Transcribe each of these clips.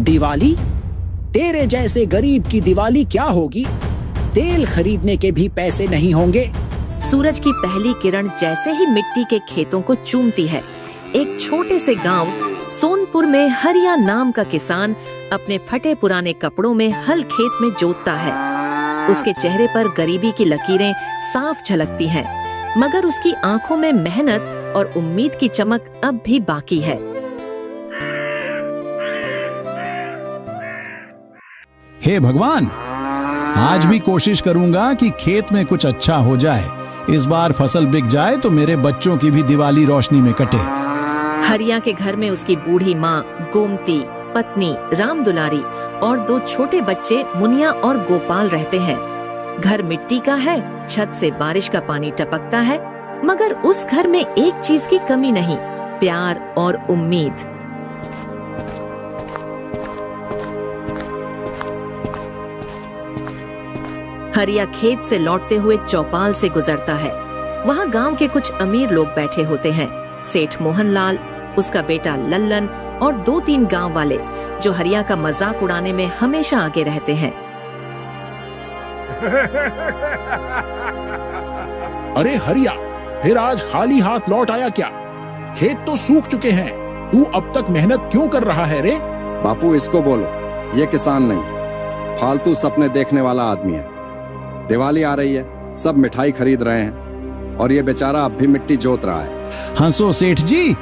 दिवाली? तेरे जैसे गरीब की दिवाली क्या होगी? तेल खरीदने के भी पैसे नहीं होंगे। सूरज की पहली किरण जैसे ही मिट्टी के खेतों को चूमती है, एक छोटे से गांव सोनपुर में हरिया नाम का किसान अपने फटे पुराने कपड़ों में हल खेत में जोतता है। उसके चेहरे पर गरीबी की लकीरें साफ झलकती हैं, मगर उसकी आंखों में मेहनत और उम्मीद की चमक अब भी बाकी है। हे भगवान, आज भी कोशिश करूंगा कि खेत में कुछ अच्छा हो जाए। इस बार फसल बिक जाए तो मेरे बच्चों की भी दिवाली रोशनी में कटे। हरिया के घर में उसकी बूढ़ी माँ गोमती, पत्नी राम दुलारी और 2 छोटे बच्चे मुनिया और गोपाल रहते हैं। घर मिट्टी का है, छत से बारिश का पानी टपकता है, मगर उस घर में एक चीज की कमी नहीं, प्यार और उम्मीद। हरिया खेत से लौटते हुए चौपाल से गुजरता है। वहाँ गांव के कुछ अमीर लोग बैठे होते हैं। सेठ मोहनलाल, उसका बेटा लल्लन और 2-3 गांव वाले, जो हरिया का मजाक उड़ाने में हमेशा आगे रहते हैं। अरे हरिया, फिर आज खाली हाथ लौट आया क्या? खेत तो सूख चुके हैं, तू अब तक मेहनत क्यों कर रहा है रे? बापू, इसको बोलो, ये किसान नहीं, फालतू सपने देखने वाला आदमी है। दिवाली आ रही है, सब मिठाई खरीद रहे हैं और ये बेचारा अब भी मिट्टी जोत रहा है। हंसो सेठ जी,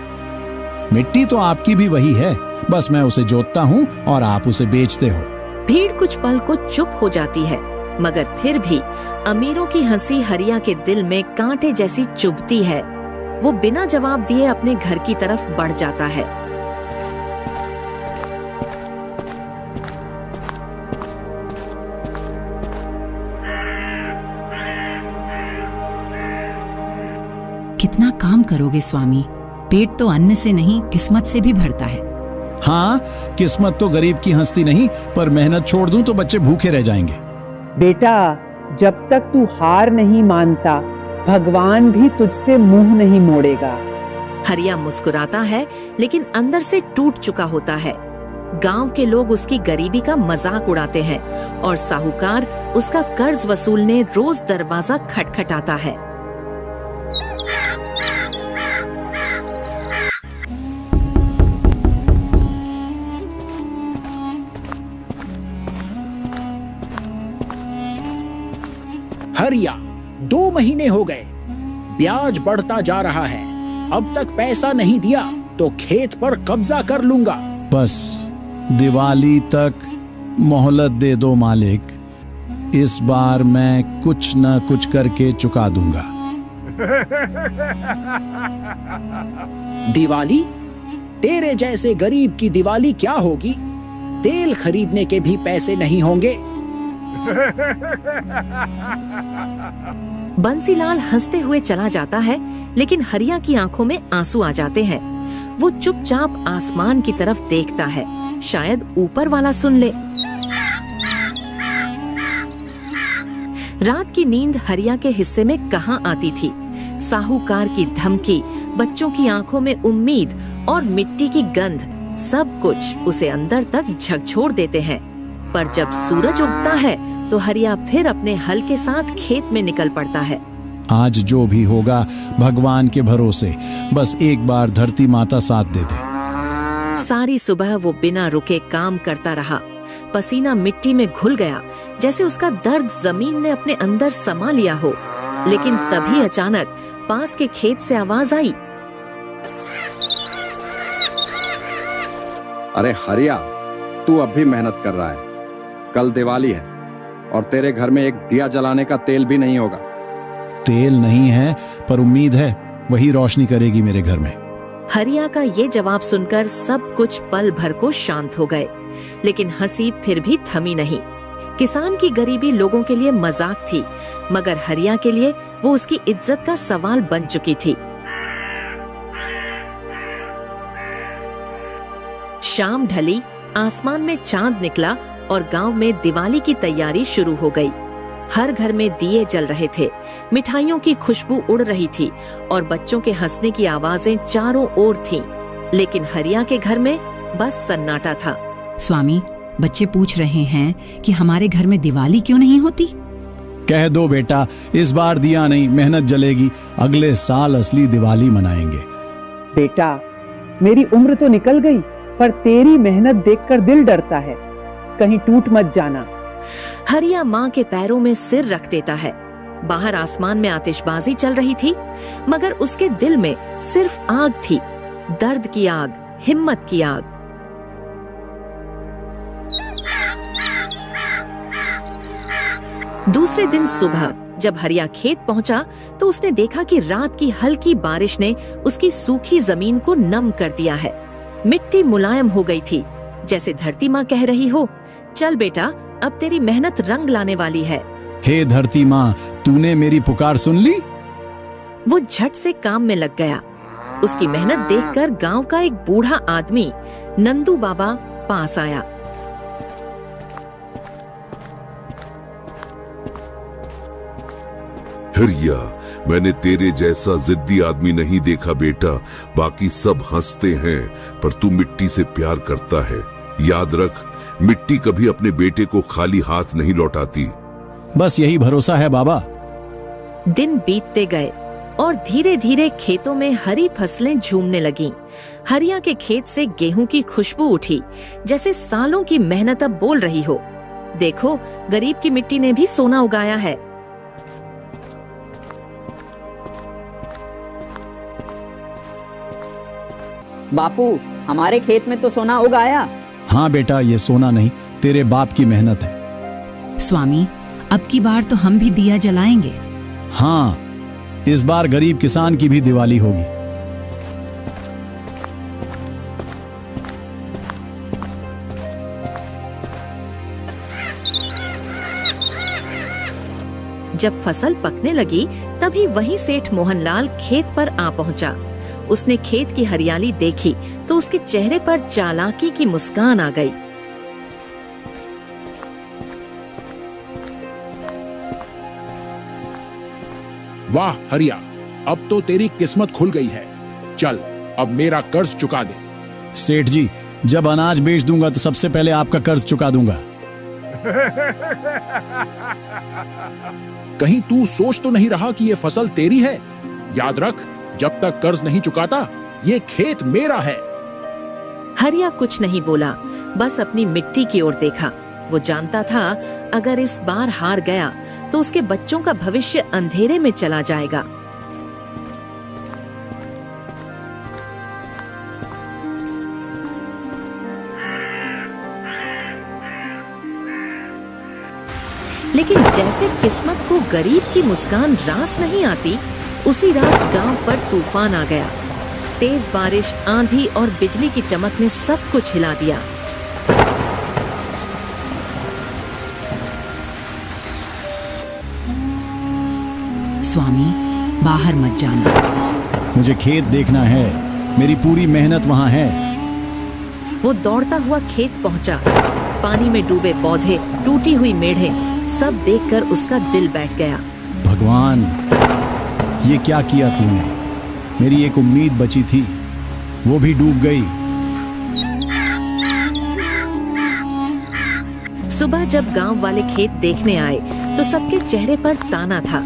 मिट्टी तो आपकी भी वही है, बस मैं उसे जोतता हूँ और आप उसे बेचते हो। भीड़ कुछ पल को चुप हो जाती है, मगर फिर भी अमीरों की हंसी हरिया के दिल में कांटे जैसी चुभती है। वो बिना जवाब दिए अपने घर की तरफ बढ़ जाता है। कितना काम करोगे स्वामी? पेट तो अन्न से नहीं, किस्मत से भी भरता है। हाँ, किस्मत तो गरीब की हंसती नहीं, पर मेहनत छोड़ दूं तो बच्चे भूखे रह जाएंगे। बेटा, जब तक तू हार नहीं मानता, भगवान भी तुझसे मुंह नहीं मोड़ेगा। हरिया मुस्कुराता है, लेकिन अंदर से टूट चुका होता है। गांव के लोग उसकी गरीबी का मजाक उड़ाते हैं और साहूकार उसका कर्ज वसूलने रोज दरवाजा खटखटाता है। हरिया, 2 महीने हो गए, ब्याज बढ़ता जा रहा है। अब तक पैसा नहीं दिया तो खेत पर कब्जा कर लूंगा। बस दिवाली तक मोहलत दे दो मालिक, इस बार मैं कुछ न कुछ करके चुका दूंगा। दिवाली? तेरे जैसे गरीब की दिवाली क्या होगी? तेल खरीदने के भी पैसे नहीं होंगे। बंसीलाल हंसते हुए चला जाता है, लेकिन हरिया की आंखों में आंसू आ जाते हैं। वो चुपचाप आसमान की तरफ देखता है, शायद ऊपर वाला सुन ले। रात की नींद हरिया के हिस्से में कहाँ आती थी? साहूकार की धमकी, बच्चों की आंखों में उम्मीद और मिट्टी की गंध, सब कुछ उसे अंदर तक झकझोर देते हैं। पर जब सूरज उगता है तो हरिया फिर अपने हल के साथ खेत में निकल पड़ता है। आज जो भी होगा भगवान के भरोसे, बस एक बार धरती माता साथ दे दे। सारी सुबह वो बिना रुके काम करता रहा। पसीना मिट्टी में घुल गया, जैसे उसका दर्द जमीन ने अपने अंदर समा लिया हो। लेकिन तभी अचानक पास के खेत से आवाज आई। अरे हरिया, तू अब भी मेहनत कर रहा है। कल दिवाली है और तेरे घर में एक दिया जलाने का तेल भी नहीं होगा। तेल नहीं है, पर उम्मीद है, वही रोशनी करेगी मेरे घर में। हरिया का ये जवाब सुनकर सब कुछ पल भर को शांत हो गए, लेकिन हंसी फिर भी थमी नहीं। किसान की गरीबी लोगों के लिए मजाक थी, मगर हरिया के लिए वो उसकी इज्जत का सवाल बन चुकी थी। शाम ढली, आसमान में चांद निकला और गांव में दिवाली की तैयारी शुरू हो गई। हर घर में दिए जल रहे थे, मिठाइयों की खुशबू उड़ रही थी और बच्चों के हंसने की आवाजें चारों ओर थीं। लेकिन हरिया के घर में बस सन्नाटा था। स्वामी, बच्चे पूछ रहे हैं कि हमारे घर में दिवाली क्यों नहीं होती। कह दो बेटा, इस बार दिया नहीं, मेहनत जलेगी, अगले साल असली दिवाली मनाएंगे। बेटा, मेरी उम्र तो निकल गई, पर तेरी मेहनत देखकर दिल डरता है, कहीं टूट मत जाना। हरिया माँ के पैरों में सिर रख देता है। बाहर आसमान में आतिशबाजी चल रही थी, मगर उसके दिल में सिर्फ आग थी, दर्द की आग, हिम्मत की आग। दूसरे दिन सुबह जब हरिया खेत पहुंचा तो उसने देखा कि रात की हल्की बारिश ने उसकी सूखी जमीन को नम कर दिया है। मिट्टी मुलायम हो गई थी, जैसे धरती माँ कह रही हो, चल बेटा, अब तेरी मेहनत रंग लाने वाली है। हे धरती माँ, तूने मेरी पुकार सुन ली? वो झट से काम में लग गया। उसकी मेहनत देखकर गांव का एक बूढ़ा आदमी नंदू बाबा पास आया। हरिया, मैंने तेरे जैसा जिद्दी आदमी नहीं देखा बेटा। बाकी सब हंसते हैं, पर तू मिट्टी से प्यार करता है। याद रख, मिट्टी कभी अपने बेटे को खाली हाथ नहीं लौटाती। बस यही भरोसा है बाबा। दिन बीतते गए और धीरे धीरे खेतों में हरी फसलें झूमने लगीं। हरिया के खेत से गेहूं की खुशबू उठी, जैसे सालों की मेहनत अब बोल रही हो, देखो, गरीब की मिट्टी ने भी सोना उगाया है। बापू, हमारे खेत में तो सोना उगाया। हाँ बेटा, ये सोना नहीं, तेरे बाप की मेहनत है। स्वामी, अब की बार तो हम भी दिया जलाएंगे। हाँ, इस बार गरीब किसान की भी दिवाली होगी। जब फसल पकने लगी तभी वहीं सेठ मोहनलाल खेत पर आ पहुंचा। उसने खेत की हरियाली देखी तो उसके चेहरे पर चालाकी की मुस्कान आ गई। वाह हरिया, अब तो तेरी किस्मत खुल गई है। चल, अब मेरा कर्ज चुका दे। सेठ जी, जब अनाज बेच दूंगा तो सबसे पहले आपका कर्ज चुका दूंगा। कहीं तू सोच तो नहीं रहा कि ये फसल तेरी है? याद रख, जब तक कर्ज नहीं चुकाता, ये खेत मेरा है। हरिया कुछ नहीं बोला, बस अपनी मिट्टी की ओर देखा। वो जानता था अगर इस बार हार गया तो उसके बच्चों का भविष्य अंधेरे में चला जाएगा। लेकिन जैसे किस्मत को गरीब की मुस्कान रास नहीं आती, उसी रात गांव पर तूफान आ गया। तेज बारिश, आंधी और बिजली की चमक ने सब कुछ हिला दिया। स्वामी, बाहर मत जाना। मुझे खेत देखना है, मेरी पूरी मेहनत वहां है। वो दौड़ता हुआ खेत पहुंचा। पानी में डूबे पौधे, टूटी हुई मेढ़े, सब देखकर उसका दिल बैठ गया। भगवान, ये क्या किया तूने? मेरी एक उम्मीद बची थी, वो भी डूब गई। सुबह जब गांव वाले खेत देखने आए तो सबके चेहरे पर ताना था।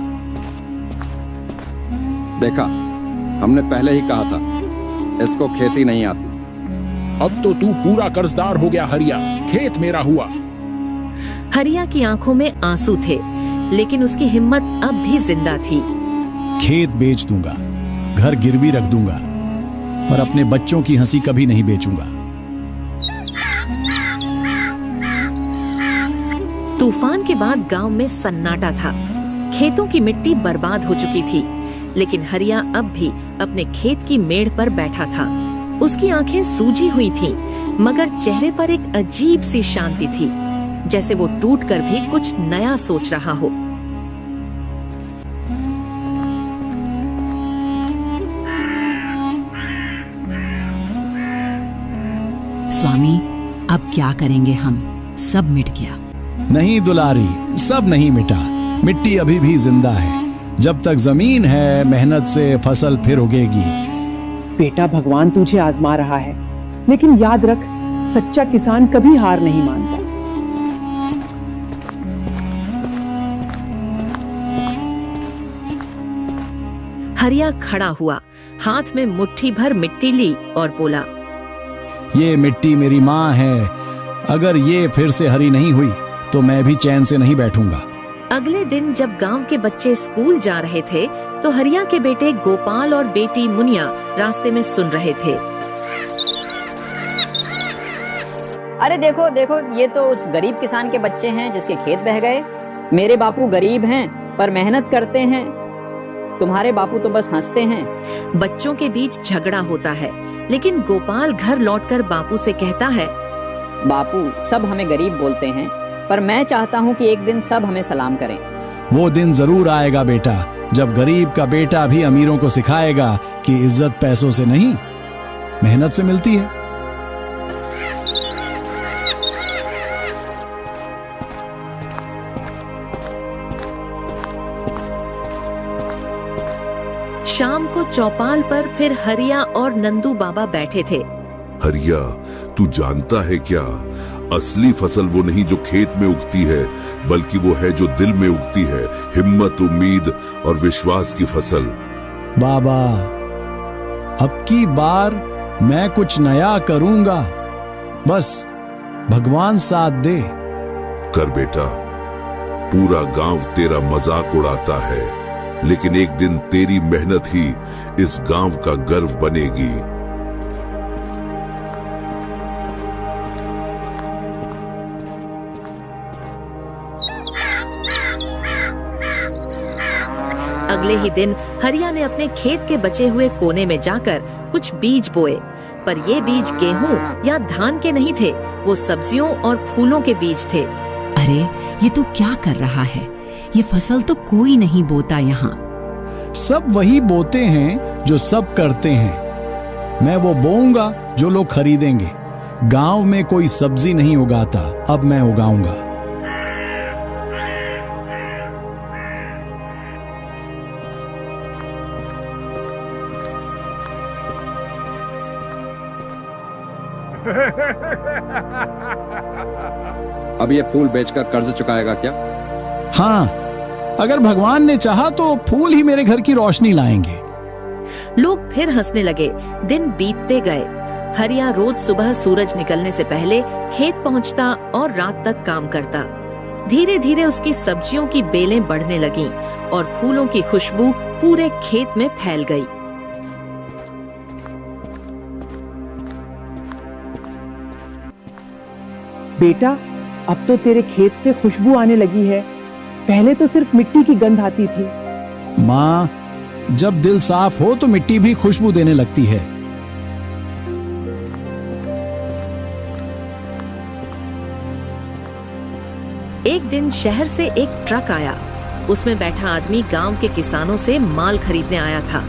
देखा, हमने पहले ही कहा था, इसको खेती नहीं आती। अब तो तू पूरा कर्जदार हो गया हरिया, खेत मेरा हुआ। हरिया की आंखों में आंसू थे, लेकिन उसकी हिम्मत अब भी जिंदा थी। खेत बेच दूंगा, घर गिरवी रख दूंगा, पर अपने बच्चों की हंसी कभी नहीं बेचूंगा। तूफान के बाद गांव में सन्नाटा था। खेतों की मिट्टी बर्बाद हो चुकी थी, लेकिन हरिया अब भी अपने खेत की मेड़ पर बैठा था। उसकी आंखें सूजी हुई थीं, मगर चेहरे पर एक अजीब सी शांति थी, जैसे वो टूटकर भी कुछ नया सोच रहा हो। स्वामी, अब क्या करेंगे हम? सब मिट गया। नहीं दुलारी, सब नहीं मिटा, मिट्टी अभी भी जिंदा है। जब तक जमीन है, मेहनत से फसल फिर उगेगी। बेटा, भगवान तुझे आजमा रहा है, लेकिन याद रख, सच्चा किसान कभी हार नहीं मानता। हरिया खड़ा हुआ, हाथ में मुट्ठी भर मिट्टी ली और बोला, ये मिट्टी मेरी माँ है। अगर ये फिर से हरी नहीं हुई तो मैं भी चैन से नहीं बैठूंगा। अगले दिन जब गांव के बच्चे स्कूल जा रहे थे तो हरिया के बेटे गोपाल और बेटी मुनिया रास्ते में सुन रहे थे। अरे देखो देखो, ये तो उस गरीब किसान के बच्चे हैं जिसके खेत बह गए। मेरे बापू गरीब हैं पर मेहनत करते हैं, तुम्हारे बापू तो बस हंसते हैं। बच्चों के बीच झगड़ा होता है, लेकिन गोपाल घर लौटकर बापू से कहता है, बापू सब हमें गरीब बोलते हैं, पर मैं चाहता हूँ कि एक दिन सब हमें सलाम करें। वो दिन जरूर आएगा बेटा, जब गरीब का बेटा भी अमीरों को सिखाएगा कि इज्जत पैसों से नहीं, मेहनत से मिलती है। शाम को चौपाल पर फिर हरिया और नंदू बाबा बैठे थे। हरिया, तू जानता है क्या, असली फसल वो नहीं जो खेत में उगती है, बल्कि वो है जो दिल में उगती है। हिम्मत, उम्मीद और विश्वास की फसल। बाबा, अब की बार मैं कुछ नया करूंगा, बस भगवान साथ दे। कर बेटा, पूरा गांव तेरा मजाक उड़ाता है, लेकिन एक दिन तेरी मेहनत ही इस गांव का गर्व बनेगी। अगले ही दिन हरिया ने अपने खेत के बचे हुए कोने में जाकर कुछ बीज बोए, पर ये बीज गेहूं या धान के नहीं थे, वो सब्जियों और फूलों के बीज थे। अरे ये तो क्या कर रहा है, ये फसल तो कोई नहीं बोता यहाँ। सब वही बोते हैं जो सब करते हैं। मैं वो बोऊंगा जो लोग खरीदेंगे। गांव में कोई सब्जी नहीं उगाता, अब मैं उगाऊंगा। अब ये फूल बेचकर कर्ज चुकाएगा क्या? हाँ, अगर भगवान ने चाहा तो फूल ही मेरे घर की रोशनी लाएंगे। लोग फिर हंसने लगे। दिन बीतते गए। हरिया रोज सुबह सूरज निकलने से पहले खेत पहुंचता और रात तक काम करता। धीरे धीरे उसकी सब्जियों की बेलें बढ़ने लगीं और फूलों की खुशबू पूरे खेत में फैल गई। बेटा, अब तो तेरे खेत से खुशबू आने लगी है, पहले तो सिर्फ मिट्टी की गंध आती थी। माँ, जब दिल साफ हो तो मिट्टी भी खुशबू देने लगती है। एक दिन शहर से एक ट्रक आया। उसमें बैठा आदमी गांव के किसानों से माल खरीदने आया था।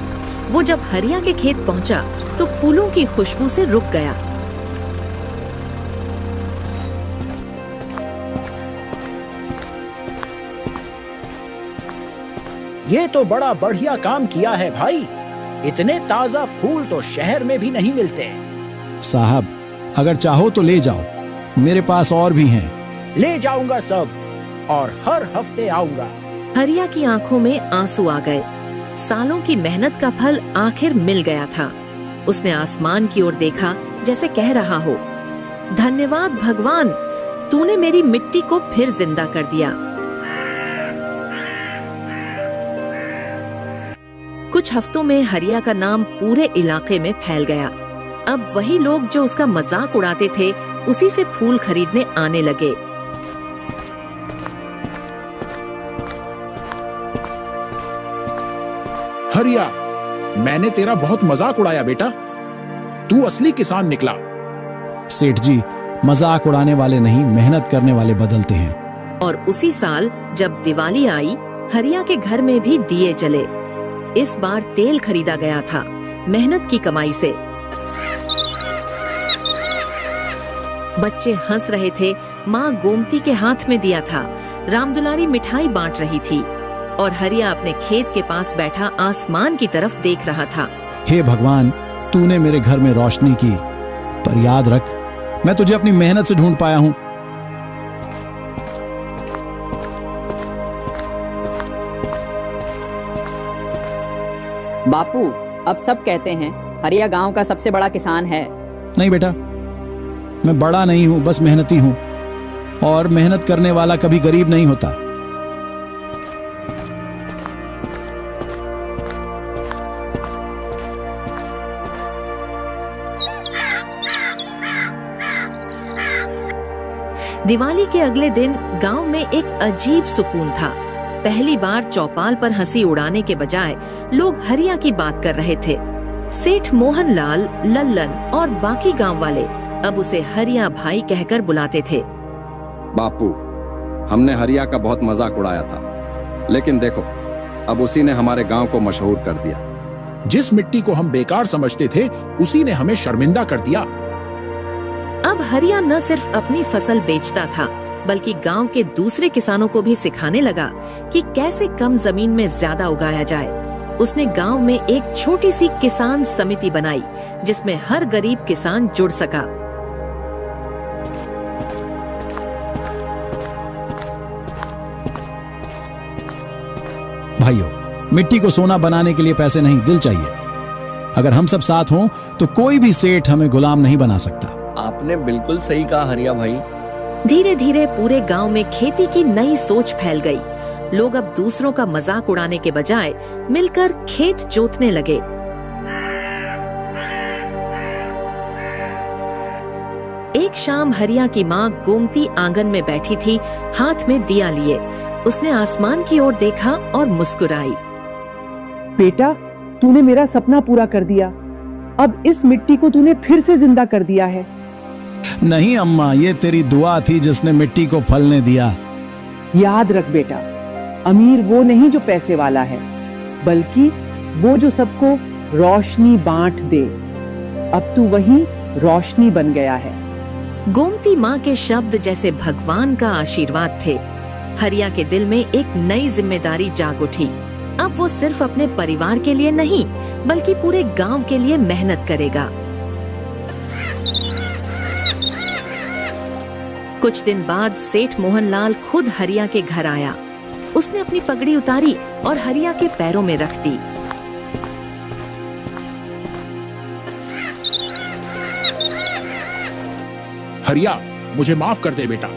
वो जब हरिया के खेत पहुंचा तो फूलों की खुशबू से रुक गया। ये तो बड़ा बढ़िया काम किया है भाई, इतने ताजा फूल तो शहर में भी नहीं मिलते। साहब, अगर चाहो तो ले जाओ, मेरे पास और भी हैं। ले जाऊंगा सब, और हर हफ्ते आऊंगा। हरिया की आंखों में आंसू आ गए। सालों की मेहनत का फल आखिर मिल गया था। उसने आसमान की ओर देखा, जैसे कह रहा हो, धन्यवाद भगवान, तूने मेरी मिट्टी को फिर जिंदा कर दिया। कुछ हफ्तों में हरिया का नाम पूरे इलाके में फैल गया। अब वही लोग जो उसका मजाक उड़ाते थे, उसी से फूल खरीदने आने लगे। हरिया, मैंने तेरा बहुत मजाक उड़ाया बेटा, तू असली किसान निकला। सेठ जी, मजाक उड़ाने वाले नहीं, मेहनत करने वाले बदलते हैं। और उसी साल जब दिवाली आई, हरिया के घर में भी दिए जले। इस बार तेल खरीदा गया था, मेहनत की कमाई से। बच्चे हंस रहे थे। माँ गोमती के हाथ में दिया था। रामदुलारी मिठाई बांट रही थी और हरिया अपने खेत के पास बैठा आसमान की तरफ देख रहा था। हे भगवान, तूने मेरे घर में रोशनी की, पर याद रख मैं तुझे अपनी मेहनत से ढूंढ पाया हूं। बापू, अब सब कहते हैं हरिया गांव का सबसे बड़ा किसान है। नहीं बेटा, मैं बड़ा नहीं हूं, बस मेहनती हूं, और मेहनत करने वाला कभी गरीब नहीं होता। दिवाली के अगले दिन गांव में एक अजीब सुकून था। पहली बार चौपाल पर हंसी उड़ाने के बजाय लोग हरिया की बात कर रहे थे। सेठ मोहनलाल, लल्लन और बाकी गांव वाले अब उसे हरिया भाई कहकर बुलाते थे। बापू, हमने हरिया का बहुत मजाक उड़ाया था, लेकिन देखो अब उसी ने हमारे गांव को मशहूर कर दिया। जिस मिट्टी को हम बेकार समझते थे, उसी ने हमें शर्मिंदा कर दिया। अब हरिया न सिर्फ अपनी फसल बेचता था, बल्कि गांव के दूसरे किसानों को भी सिखाने लगा कि कैसे कम जमीन में ज्यादा उगाया जाए। उसने गांव में एक छोटी सी किसान समिति बनाई, जिसमें हर गरीब किसान जुड़ सका। भाइयों, मिट्टी को सोना बनाने के लिए पैसे नहीं, दिल चाहिए। अगर हम सब साथ हों तो कोई भी सेठ हमें गुलाम नहीं बना सकता। आपने बिल्कुल सही कहा हरिया भाई। धीरे धीरे पूरे गांव में खेती की नई सोच फैल गई। लोग अब दूसरों का मजाक उड़ाने के बजाय मिलकर खेत जोतने लगे। एक शाम हरिया की माँ गोमती आंगन में बैठी थी, हाथ में दिया लिए। उसने आसमान की ओर देखा और मुस्कुराई। बेटा, तूने मेरा सपना पूरा कर दिया। अब इस मिट्टी को तूने फिर से जिंदा कर दिया है। नहीं अम्मा, ये तेरी दुआ थी जिसने मिट्टी को फलने दिया। याद रख बेटा, अमीर वो नहीं जो पैसे वाला है, बल्कि वो जो सबको रोशनी बांट दे। अब तू वही रोशनी बन गया है। गोमती माँ के शब्द जैसे भगवान का आशीर्वाद थे। हरिया के दिल में एक नई जिम्मेदारी जाग उठी। अब वो सिर्फ अपने परिवार के लिए नहीं, बल्कि पूरे गांव के लिए मेहनत करेगा। कुछ दिन बाद सेठ मोहनलाल खुद हरिया के घर आया। उसने अपनी पगड़ी उतारी और हरिया के पैरों में रख दी। हरिया, मुझे माफ कर दे बेटा।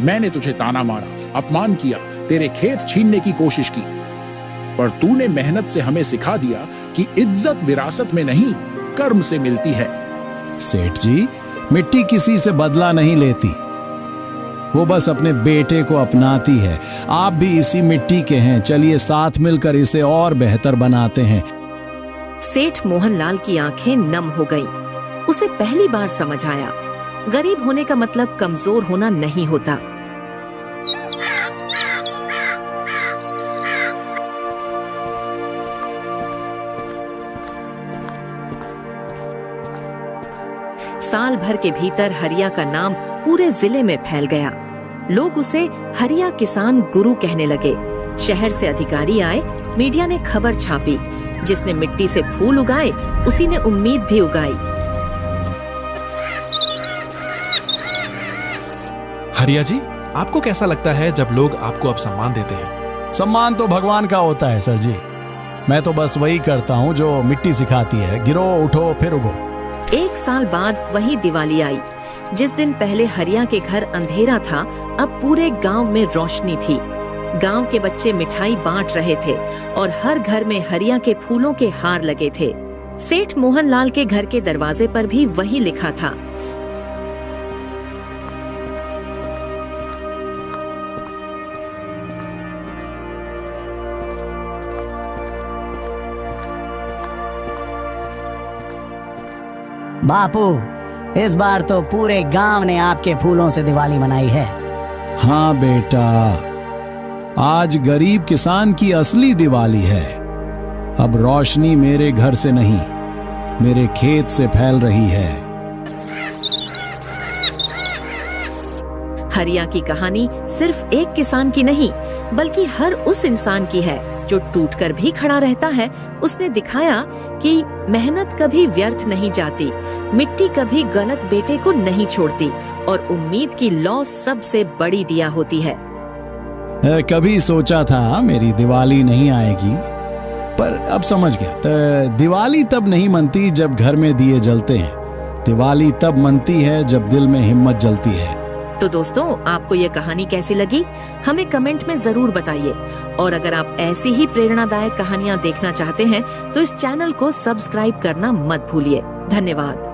मैंने तुझे ताना मारा, अपमान किया, तेरे खेत छीनने की कोशिश की, पर तूने मेहनत से हमें सिखा दिया कि इज्जत विरासत में नहीं, कर्म से मिलती है। सेठ जी, मिट्टी किसी से बदला नहीं लेती, वो बस अपने बेटे को अपनाती है। आप भी इसी मिट्टी के हैं, चलिए साथ मिलकर इसे और बेहतर बनाते हैं। सेठ मोहनलाल की आंखें नम हो गईं। उसे पहली बार समझ आया, गरीब होने का मतलब कमजोर होना नहीं होता। साल भर के भीतर हरिया का नाम पूरे जिले में फैल गया। लोग उसे हरिया किसान गुरु कहने लगे। शहर से अधिकारी आए, मीडिया ने खबर छापी। जिसने मिट्टी से फूल उगाए, उसी ने उम्मीद भी उगाई। हरिया जी, आपको कैसा लगता है जब लोग आपको अब सम्मान देते हैं? सम्मान तो भगवान का होता है सर जी। मैं तो बस वही करता हूँ जो मिट्टी सिखाती है, गिरो उठो फिर उगो। एक साल बाद वही दिवाली आई। जिस दिन पहले हरिया के घर अंधेरा था, अब पूरे गांव में रोशनी थी। गांव के बच्चे मिठाई बांट रहे थे और हर घर में हरिया के फूलों के हार लगे थे। सेठ मोहनलाल के घर के दरवाजे पर भी वही लिखा था। बापू, इस बार तो पूरे गांव ने आपके फूलों से दिवाली मनाई है। हाँ बेटा, आज गरीब किसान की असली दिवाली है। अब रोशनी मेरे घर से नहीं, मेरे खेत से फैल रही है। हरिया की कहानी सिर्फ एक किसान की नहीं, बल्कि हर उस इंसान की है जो टूटकर भी खड़ा रहता है, उसने दिखाया कि मेहनत कभी व्यर्थ नहीं जाती, मिट्टी कभी गलत बेटे को नहीं छोड़ती और उम्मीद की लौ सबसे बड़ी दिया होती है। कभी सोचा था मेरी दिवाली नहीं आएगी, पर अब समझ गया। तो दिवाली तब नहीं मनती जब घर में दिए जलते हैं, दिवाली तब मनती है जब दिल में हिम्मत जलती है। तो दोस्तों, आपको ये कहानी कैसी लगी हमें कमेंट में जरूर बताइए। और अगर आप ऐसी ही प्रेरणादायक कहानियां देखना चाहते हैं तो इस चैनल को सब्सक्राइब करना मत भूलिए। धन्यवाद।